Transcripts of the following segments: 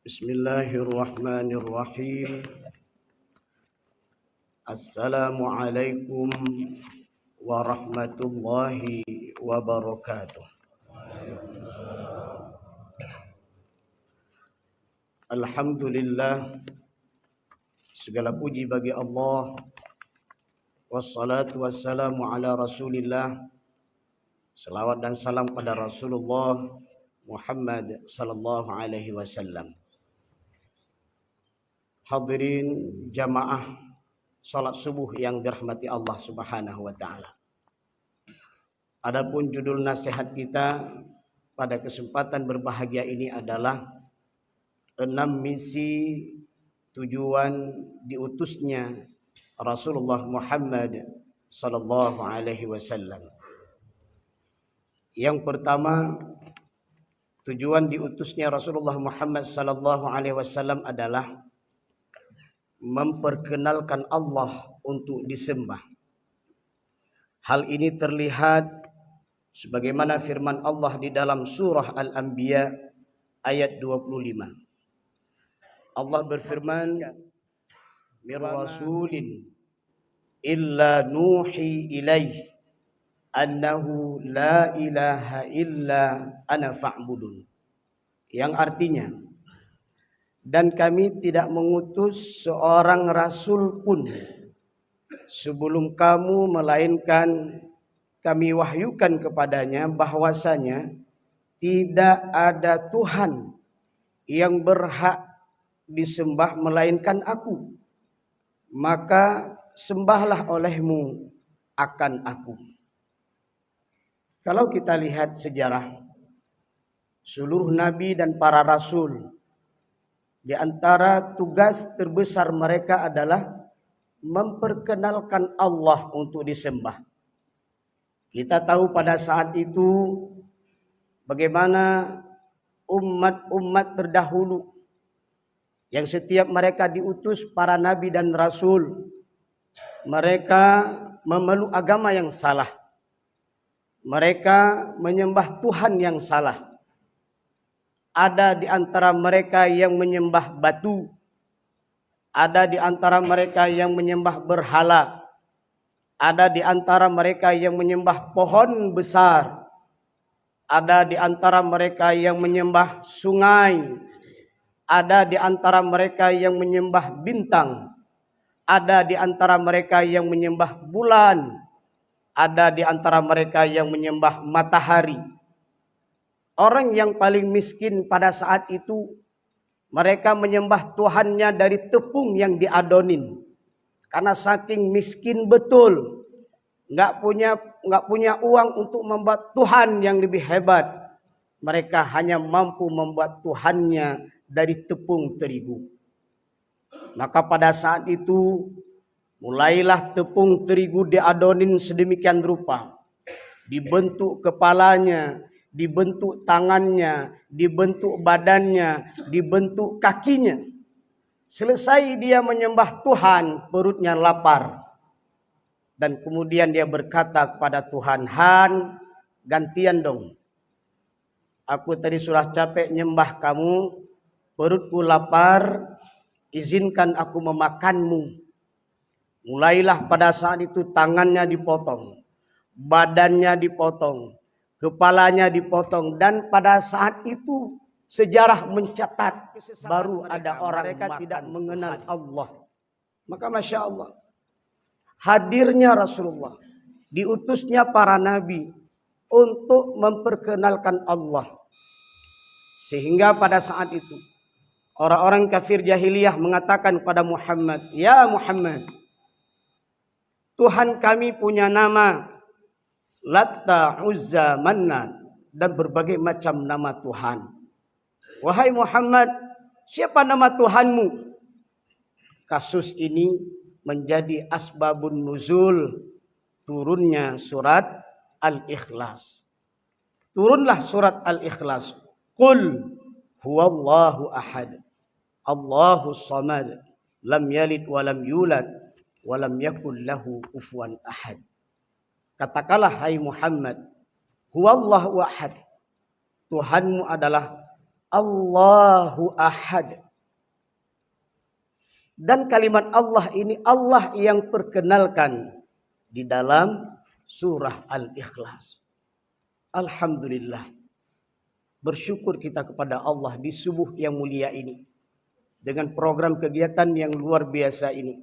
Bismillahirrahmanirrahim. Assalamualaikum warahmatullahi wabarakatuh. Alhamdulillah, segala puji bagi Allah. Wassalatu wassalamu ala Rasulillah. Selawat dan salam pada Rasulullah Muhammad sallallahu alaihi wasallam. Hadirin jamaah salat subuh yang dirahmati Allah Subhanahu wa taala. Adapun judul nasihat kita pada kesempatan berbahagia ini adalah 6 misi tujuan diutusnya Rasulullah Muhammad sallallahu alaihi wasallam. Yang pertama, tujuan diutusnya Rasulullah Muhammad sallallahu alaihi wasallam adalah memperkenalkan Allah untuk disembah. Hal ini terlihat sebagaimana firman Allah di dalam surah Al-Anbiya ayat 25. Allah berfirman, "Mir rasulin illa nuhi ilaih annahu la ilaha illa ana fa'budun." Yang artinya, dan kami tidak mengutus seorang rasul pun sebelum kamu, melainkan kami wahyukan kepadanya bahwasanya tidak ada Tuhan yang berhak disembah melainkan aku. Maka sembahlah olehmu akan aku. Kalau kita lihat sejarah seluruh nabi dan para rasul, di antara tugas terbesar mereka adalah memperkenalkan Allah untuk disembah. Kita tahu pada saat itu bagaimana umat-umat terdahulu yang setiap mereka diutus para nabi dan rasul, mereka memeluk agama yang salah. Mereka menyembah Tuhan yang salah. Ada di antara mereka yang menyembah batu. Ada di antara mereka yang menyembah berhala. Ada di antara mereka yang menyembah pohon besar. Ada di antara mereka yang menyembah sungai. Ada di antara mereka yang menyembah bintang. Ada di antara mereka yang menyembah bulan. Ada di antara mereka yang menyembah matahari. Orang yang paling miskin pada saat itu, mereka menyembah Tuhannya dari tepung yang diadonin. Karena saking miskin betul, nggak punya uang untuk membuat Tuhan yang lebih hebat. Mereka hanya mampu membuat Tuhannya dari tepung terigu. Maka pada saat itu, mulailah tepung terigu diadonin sedemikian rupa. Dibentuk kepalanya, dibentuk tangannya, dibentuk badannya, dibentuk kakinya. Selesai dia menyembah Tuhan, perutnya lapar. Dan kemudian dia berkata kepada Tuhan, "Han, gantian dong. Aku tadi sudah capek nyembah kamu, perutku lapar, izinkan aku memakanmu." Mulailah pada saat itu tangannya dipotong, badannya dipotong, kepalanya dipotong, dan pada saat itu sejarah mencatat baru ada orang mereka tidak mengenal Allah. Maka Masya Allah, hadirnya Rasulullah, diutusnya para nabi untuk memperkenalkan Allah. Sehingga pada saat itu orang-orang kafir jahiliyah mengatakan kepada Muhammad, "Ya Muhammad, Tuhan kami punya nama Latta, Uzza, Mannan, dan berbagai macam nama Tuhan. Wahai Muhammad, siapa nama Tuhanmu?" Kasus ini menjadi asbabun nuzul turunnya surat Al-Ikhlas. Turunlah surat Al-Ikhlas. Qul huwallahu ahad, Allahus samad, lam yalid walam yulad, walam yakul lahu kufuwan ahad. Katakanlah hai Muhammad, huwallahu ahad, Tuhanmu adalah Allahu Ahad. Dan kalimat Allah ini Allah yang perkenalkan di dalam surah Al-Ikhlas. Alhamdulillah. Bersyukur kita kepada Allah di subuh yang mulia ini. Dengan program kegiatan yang luar biasa ini.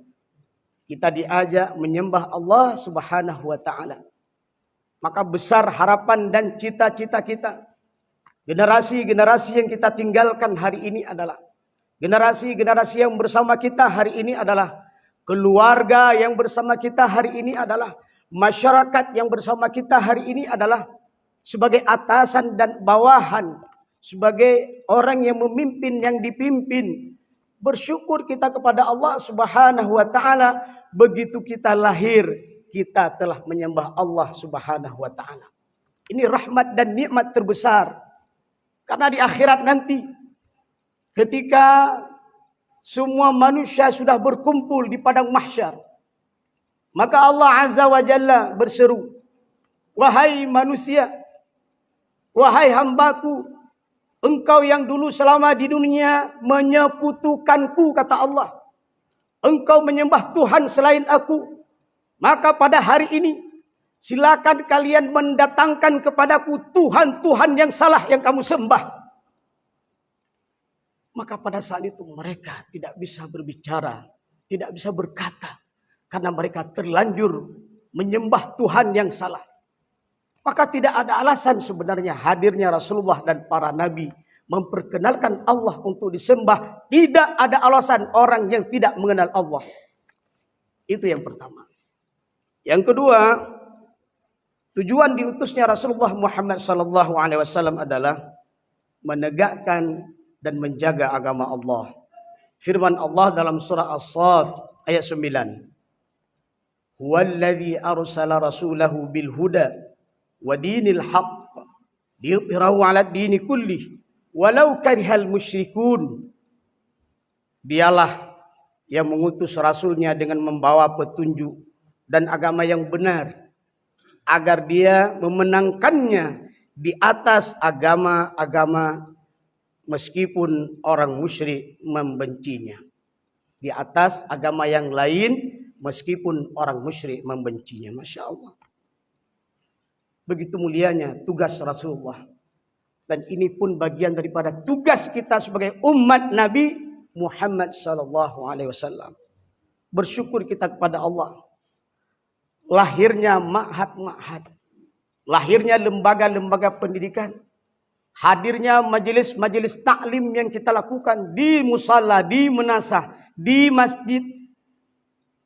Kita diajak menyembah Allah Subhanahu wa ta'ala. Maka besar harapan dan cita-cita kita. Generasi-generasi yang kita tinggalkan hari ini adalah generasi-generasi yang bersama kita hari ini adalah keluarga yang bersama kita hari ini adalah masyarakat yang bersama kita hari ini adalah sebagai atasan dan bawahan, sebagai orang yang memimpin, yang dipimpin. Bersyukur kita kepada Allah Subhanahu wa ta'ala. Begitu kita lahir, kita telah menyembah Allah Subhanahu wa ta'ala. Ini rahmat dan nikmat terbesar. Karena di akhirat nanti, ketika semua manusia sudah berkumpul di padang mahsyar, maka Allah Azza wa Jalla berseru, wahai manusia, wahai hambaku, engkau yang dulu selama di dunia menyekutukanku, kata Allah. Engkau menyembah Tuhan selain aku. Maka pada hari ini, silakan kalian mendatangkan kepadaku Tuhan-Tuhan yang salah yang kamu sembah. Maka pada saat itu mereka tidak bisa berbicara, tidak bisa berkata. Karena mereka terlanjur menyembah Tuhan yang salah. Maka tidak ada alasan sebenarnya hadirnya Rasulullah dan para nabi memperkenalkan Allah untuk disembah. Tidak ada alasan orang yang tidak mengenal Allah. Itu yang pertama. Yang kedua, tujuan diutusnya Rasulullah Muhammad SAW adalah menegakkan dan menjaga agama Allah. Firman Allah dalam surah As-Saff ayat 9. Huwallazi arsala rasulahu bil huda wa dinil haqq liyudhhirahu 'alad dini kullih walau karihal musyrikun. Dialah yang mengutus rasulnya dengan membawa petunjuk dan agama yang benar, agar dia memenangkannya di atas agama-agama meskipun orang musyrik membencinya. Di atas agama yang lain meskipun orang musyrik membencinya. Masya Allah. Begitu mulianya tugas Rasulullah. Dan ini pun bagian daripada tugas kita sebagai umat Nabi Muhammad SAW. Bersyukur kita kepada Allah. Lahirnya ma'had-ma'had. Lahirnya lembaga-lembaga pendidikan. Hadirnya majelis-majelis taklim yang kita lakukan di musalla, di menasah, di masjid.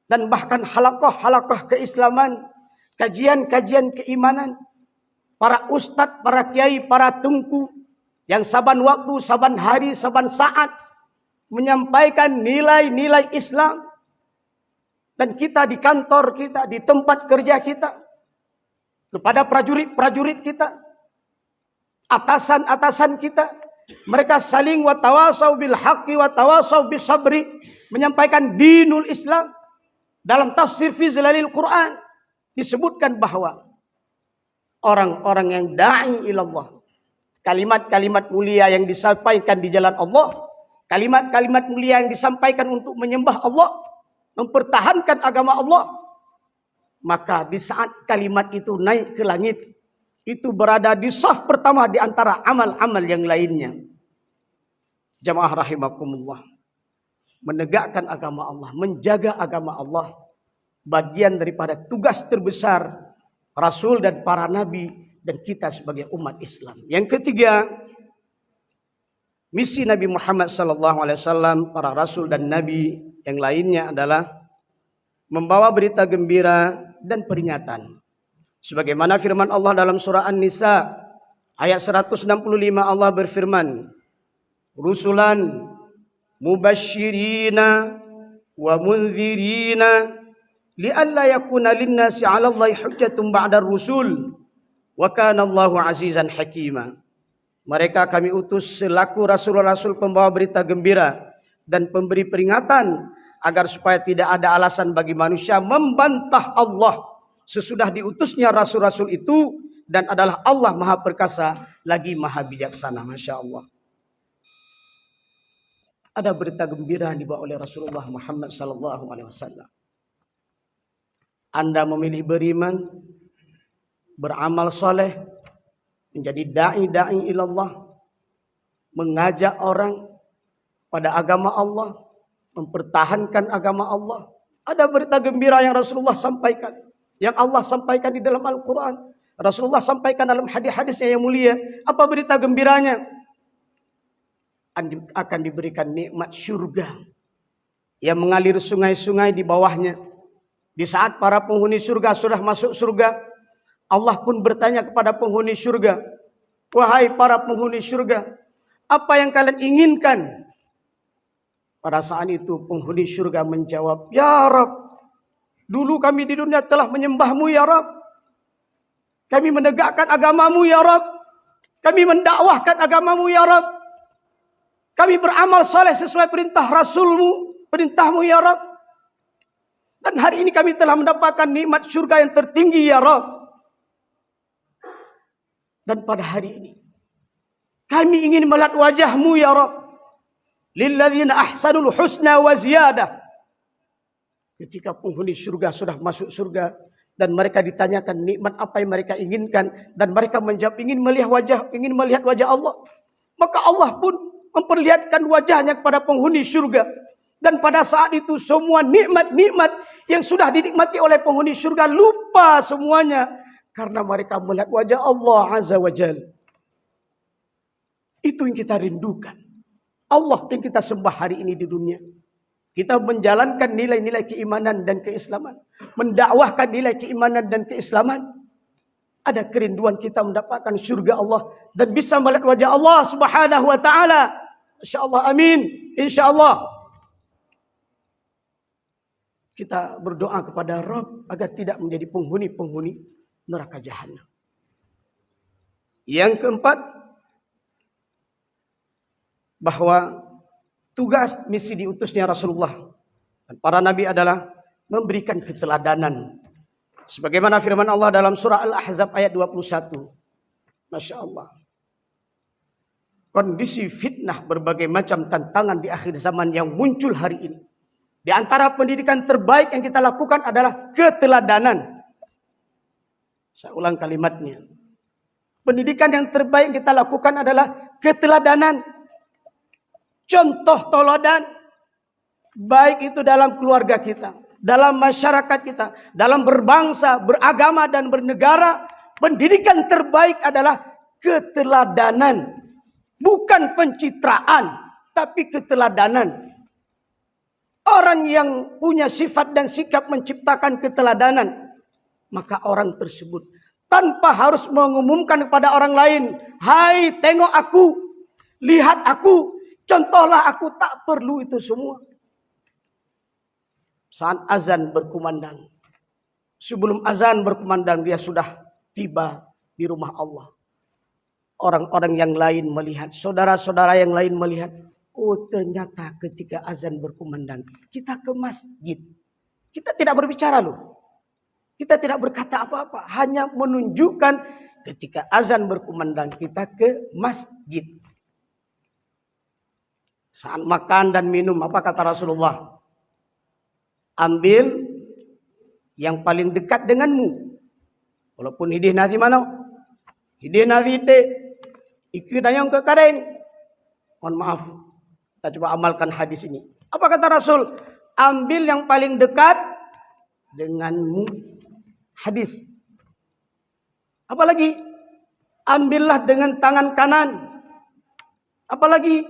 Dan bahkan halaqah-halaqah keislaman, kajian-kajian keimanan. Para ustadz, para kiai, para tungku yang saban waktu, saban hari, saban saat menyampaikan nilai-nilai Islam. Dan kita di kantor kita, di tempat kerja kita, kepada prajurit-prajurit kita, atasan-atasan kita, mereka saling watawasau bil haqqi watawasau bis sabri, menyampaikan dinul Islam. Dalam tafsir fi zilalil Quran disebutkan bahwa orang-orang yang da'i ilallah, kalimat-kalimat mulia yang disampaikan di jalan Allah, kalimat-kalimat mulia yang disampaikan untuk menyembah Allah, mempertahankan agama Allah, maka di saat kalimat itu naik ke langit, itu berada di saf pertama di antara amal-amal yang lainnya. Jamaah rahimakumullah. Menegakkan agama Allah, menjaga agama Allah, bagian daripada tugas terbesar Rasul dan para nabi dan kita sebagai umat Islam. Yang ketiga, misi Nabi Muhammad SAW, para Rasul dan Nabi yang lainnya adalah membawa berita gembira dan peringatan. Sebagaimana firman Allah dalam surah An-Nisa ayat 165, Allah berfirman, Rusulan mubashirina wa munzirina li'alla yakuna linnasi 'ala Allahi hujjatun ba'da rusul wa kana Allahu 'azizan hakima. Mereka kami utus selaku rasul-rasul pembawa berita gembira dan pemberi peringatan agar supaya tidak ada alasan bagi manusia membantah Allah sesudah diutusnya rasul-rasul itu, dan adalah Allah Maha Perkasa lagi Maha Bijaksana. Masya Allah. Ada berita gembira yang dibawa oleh Rasulullah Muhammad SAW. Anda memilih beriman, beramal soleh, menjadi da'i ilallah, mengajak orang pada agama Allah, mempertahankan agama Allah. Ada berita gembira yang Rasulullah sampaikan, yang Allah sampaikan di dalam Al-Quran. Rasulullah sampaikan dalam hadis-hadisnya yang mulia. Apa berita gembiranya? Akan diberikan nikmat syurga yang mengalir sungai-sungai di bawahnya. Di saat para penghuni surga sudah masuk surga, Allah pun bertanya kepada penghuni surga, wahai para penghuni surga, apa yang kalian inginkan? Pada saat itu penghuni surga menjawab, ya Rabb, dulu kami di dunia telah menyembahmu ya Rabb. Kami menegakkan agamamu ya Rabb. Kami mendakwahkan agamamu ya Rabb. Kami beramal soleh sesuai perintah Rasulmu, perintahmu ya Rabb. Dan hari ini kami telah mendapatkan nikmat surga yang tertinggi ya Rabb. Dan pada hari ini kami ingin melihat wajahmu ya Rabb. Lilladzina ahsanul husna wa ziyadah. Ketika penghuni surga sudah masuk surga dan mereka ditanyakan nikmat apa yang mereka inginkan dan mereka menjawab ingin melihat wajah Allah. Maka Allah pun memperlihatkan wajahnya kepada penghuni surga. Dan pada saat itu semua nikmat-nikmat yang sudah dinikmati oleh penghuni surga lupa semuanya. Karena mereka melihat wajah Allah Azza wa Jalla. Itu yang kita rindukan. Allah yang kita sembah hari ini di dunia. Kita menjalankan nilai-nilai keimanan dan keislaman. Mendakwahkan nilai keimanan dan keislaman. Ada kerinduan kita mendapatkan surga Allah. Dan bisa melihat wajah Allah Subhanahu wa ta'ala. InsyaAllah amin. InsyaAllah. Kita berdoa kepada Rabb agar tidak menjadi penghuni-penghuni neraka jahanam. Yang keempat, bahwa tugas misi diutusnya Rasulullah dan para nabi adalah memberikan keteladanan. Sebagaimana firman Allah dalam surah Al-Ahzab ayat 21. Masya Allah. Kondisi fitnah berbagai macam tantangan di akhir zaman yang muncul hari ini. Di antara pendidikan terbaik yang kita lakukan adalah keteladanan. Saya ulang kalimatnya. Pendidikan yang terbaik yang kita lakukan adalah keteladanan. Contoh teladan. Baik itu dalam keluarga kita, dalam masyarakat kita, dalam berbangsa, beragama dan bernegara. Pendidikan terbaik adalah keteladanan. Bukan pencitraan, tapi keteladanan. Orang yang punya sifat dan sikap menciptakan keteladanan, maka orang tersebut tanpa harus mengumumkan kepada orang lain, hai tengok aku, lihat aku, contohlah aku, tak perlu itu semua. Saat azan berkumandang, sebelum azan berkumandang dia sudah tiba di rumah Allah. Orang-orang yang lain melihat, saudara-saudara yang lain melihat, oh ternyata ketika azan berkumandang kita ke masjid. Kita tidak berbicara loh. Kita tidak berkata apa-apa. Hanya menunjukkan ketika azan berkumandang kita ke masjid. Saat makan dan minum, apa kata Rasulullah? Ambil yang paling dekat denganmu. Walaupun hidih nasi mana? Hidih nasi te. Iki dayang ke kareng. Mohon maaf. Kita coba amalkan hadis ini. Apa kata Rasul? Ambil yang paling dekat denganmu. Hadis. Apalagi? Ambillah dengan tangan kanan. Apalagi?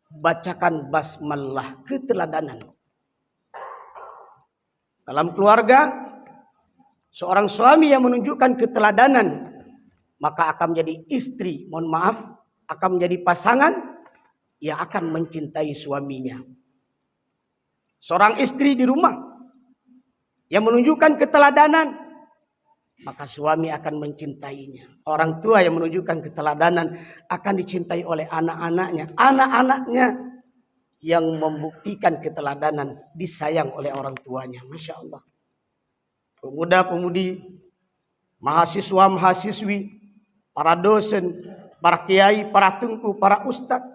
Bacakan basmalah, keteladanan. Dalam keluarga, seorang suami yang menunjukkan keteladanan, maka akan menjadi istri, mohon maaf, akan menjadi pasangan yang akan mencintai suaminya. Seorang istri di rumah yang menunjukkan keteladanan, maka suami akan mencintainya. Orang tua yang menunjukkan keteladanan akan dicintai oleh anak-anaknya. Anak-anaknya yang membuktikan keteladanan disayang oleh orang tuanya. Masya Allah. Pemuda-pemudi, mahasiswa-mahasiswi, para dosen, para kiai, para tengku, para ustadz.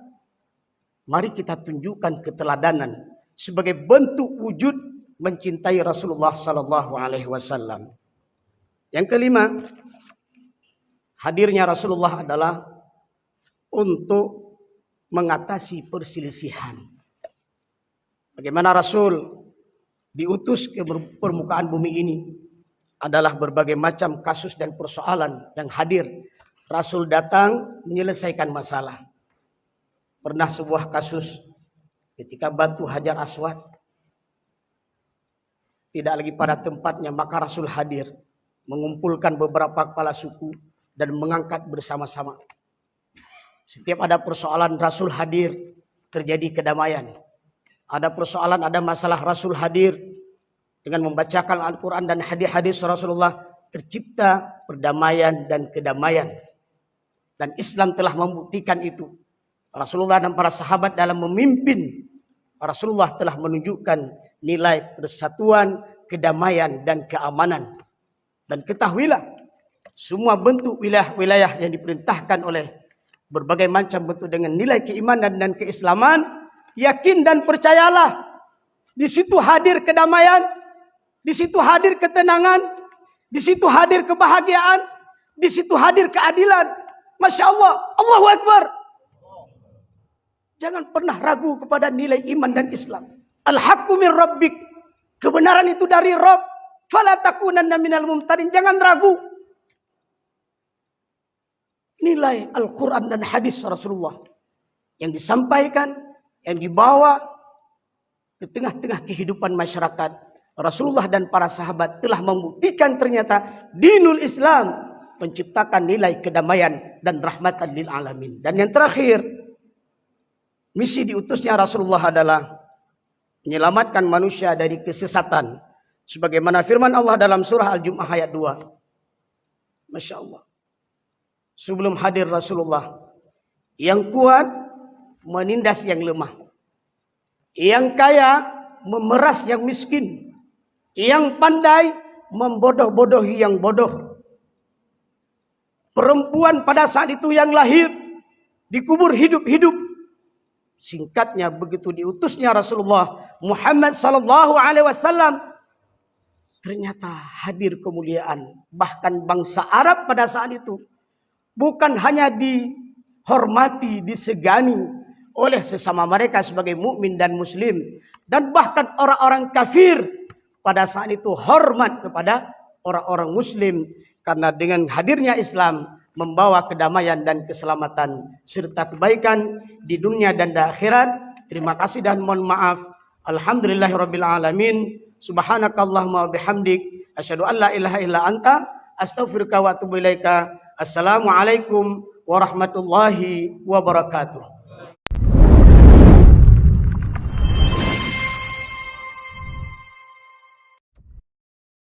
Mari kita tunjukkan keteladanan sebagai bentuk wujud mencintai Rasulullah sallallahu alaihi wasallam. Yang kelima, hadirnya Rasulullah adalah untuk mengatasi perselisihan. Bagaimana Rasul diutus ke permukaan bumi ini adalah berbagai macam kasus dan persoalan yang hadir. Rasul datang menyelesaikan masalah. Pernah sebuah kasus ketika batu Hajar Aswad tidak lagi pada tempatnya, maka Rasul hadir mengumpulkan beberapa kepala suku dan mengangkat bersama-sama. Setiap ada persoalan Rasul hadir, terjadi kedamaian. Ada persoalan, ada masalah, Rasul hadir dengan membacakan Al-Quran dan hadis-hadis Rasulullah, tercipta perdamaian dan kedamaian. Dan Islam telah membuktikan itu. Rasulullah dan para sahabat dalam memimpin, Rasulullah telah menunjukkan nilai persatuan, kedamaian dan keamanan. Dan ketahuilah, semua bentuk wilayah-wilayah yang diperintahkan oleh berbagai macam bentuk dengan nilai keimanan dan keislaman, yakin dan percayalah, di situ hadir kedamaian, di situ hadir ketenangan, di situ hadir kebahagiaan, di situ hadir keadilan. Masya Allah, Allahu Akbar. Jangan pernah ragu kepada nilai iman dan Islam. Al-haqqu min rabbik. Kebenaran itu dari Rabb. Fala takunanna minal mumtarin. Jangan ragu. Nilai Al-Quran dan hadis Rasulullah yang disampaikan, yang dibawa ke tengah-tengah kehidupan masyarakat, Rasulullah dan para sahabat telah membuktikan ternyata dinul Islam menciptakan nilai kedamaian dan rahmatan lil alamin. Dan yang terakhir, misi diutusnya Rasulullah adalah menyelamatkan manusia dari kesesatan. Sebagaimana firman Allah dalam surah Al-Jum'ah ayat 2. Masya Allah. Sebelum hadir Rasulullah, yang kuat menindas yang lemah, yang kaya memeras yang miskin, yang pandai membodoh-bodohi yang bodoh. Perempuan pada saat itu yang lahir dikubur hidup-hidup. Singkatnya, begitu diutusnya Rasulullah Muhammad sallallahu alaihi wasallam, ternyata hadir kemuliaan. Bahkan bangsa Arab pada saat itu bukan hanya dihormati, disegani oleh sesama mereka sebagai mukmin dan muslim, dan bahkan orang-orang kafir pada saat itu hormat kepada orang-orang muslim, karena dengan hadirnya Islam membawa kedamaian dan keselamatan serta kebaikan di dunia dan di akhirat. Terima kasih dan mohon maaf. Alhamdulillahirabbil alamin. Subhanakallahumma bihamdik asyhadu an la ilaha illa anta astaghfiruka wa atubu ilaika. Assalamualaikum warahmatullahi wabarakatuh.